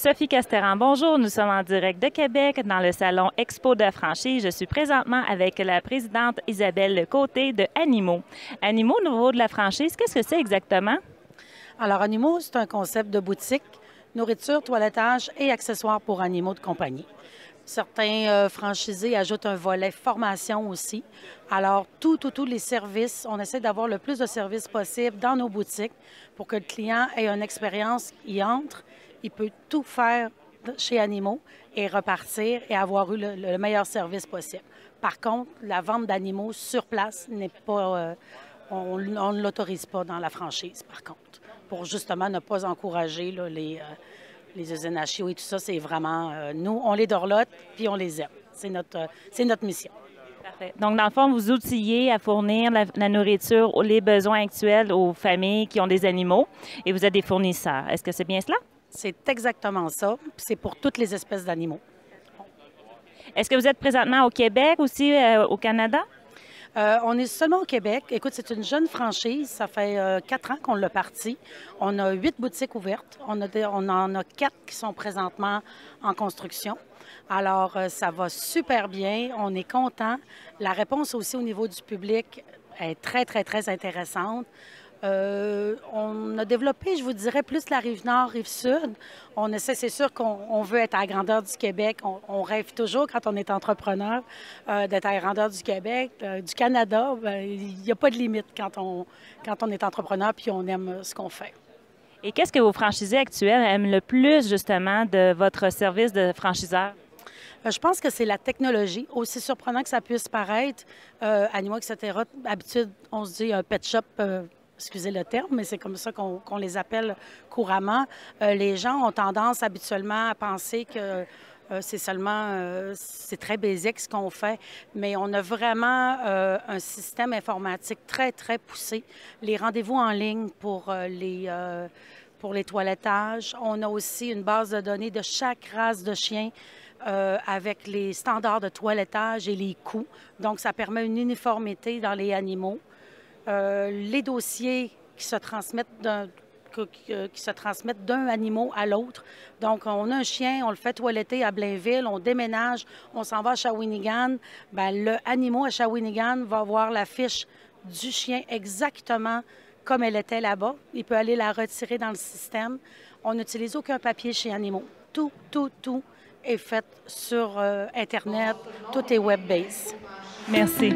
Sophie Castéran, bonjour. Nous sommes en direct de Québec dans le salon Expo de franchise. Je suis présentement avec la présidente Isabelle Côté de Animaux. Animaux, au niveau de la franchise, qu'est-ce que c'est exactement? Alors, Animaux, c'est un concept de boutique, nourriture, toilettage et accessoires pour animaux de compagnie. Certains franchisés ajoutent un volet formation aussi. Alors, tous les services, on essaie d'avoir le plus de services possible dans nos boutiques pour que le client ait une expérience, il entre, il peut tout faire chez Animaux et repartir et avoir eu le meilleur service possible. Par contre, la vente d'animaux sur place n'est pas, on ne l'autorise pas dans la franchise, par contre, pour justement ne pas encourager là, les usines à chiots et tout ça. C'est vraiment, nous, on les dorlote puis on les aime. C'est notre mission. Parfait. Donc, dans le fond, vous outillez à fournir la nourriture, les besoins actuels aux familles qui ont des animaux et vous êtes des fournisseurs. Est-ce que c'est bien cela? C'est exactement ça. C'est pour toutes les espèces d'animaux. Est-ce que vous êtes présentement au Québec aussi, au Canada? On est seulement au Québec. Écoute, c'est une jeune franchise. Ça fait 4 ans qu'on l'a parti. On a 8 boutiques ouvertes. On en a 4 qui sont présentement en construction. Alors, ça va super bien. On est content. La réponse aussi au niveau du public est très intéressante. On a développé, je vous dirais, plus la rive nord, rive sud. On essaie, c'est sûr qu'on veut être à la grandeur du Québec. On rêve toujours, quand on est entrepreneur, d'être à la grandeur du Québec. Du Canada, il n'y a pas de limite quand on est entrepreneur puis on aime ce qu'on fait. Et qu'est-ce que vos franchisés actuels aiment le plus, justement, de votre service de franchiseur? Je pense que c'est la technologie, aussi surprenant que ça puisse paraître. Animaux, etc. D'habitude, on se dit un pet shop. Excusez le terme, mais c'est comme ça qu'on les appelle couramment. Les gens ont tendance habituellement à penser que c'est seulement, c'est très basique ce qu'on fait, mais on a vraiment un système informatique très poussé. Les rendez-vous en ligne pour les toilettages. On a aussi une base de données de chaque race de chien avec les standards de toilettage et les coûts. Donc, ça permet une uniformité dans les animaux. Les dossiers qui se transmettent d'un animal à l'autre. Donc, on a un chien, on le fait toiletter à Blainville, on déménage, on s'en va à Shawinigan. Bien, le animal à Shawinigan va avoir la fiche du chien exactement comme elle était là-bas. Il peut aller la retirer dans le système. On n'utilise aucun papier chez Animaux. Tout est fait sur Internet. Tout est web-based. Merci.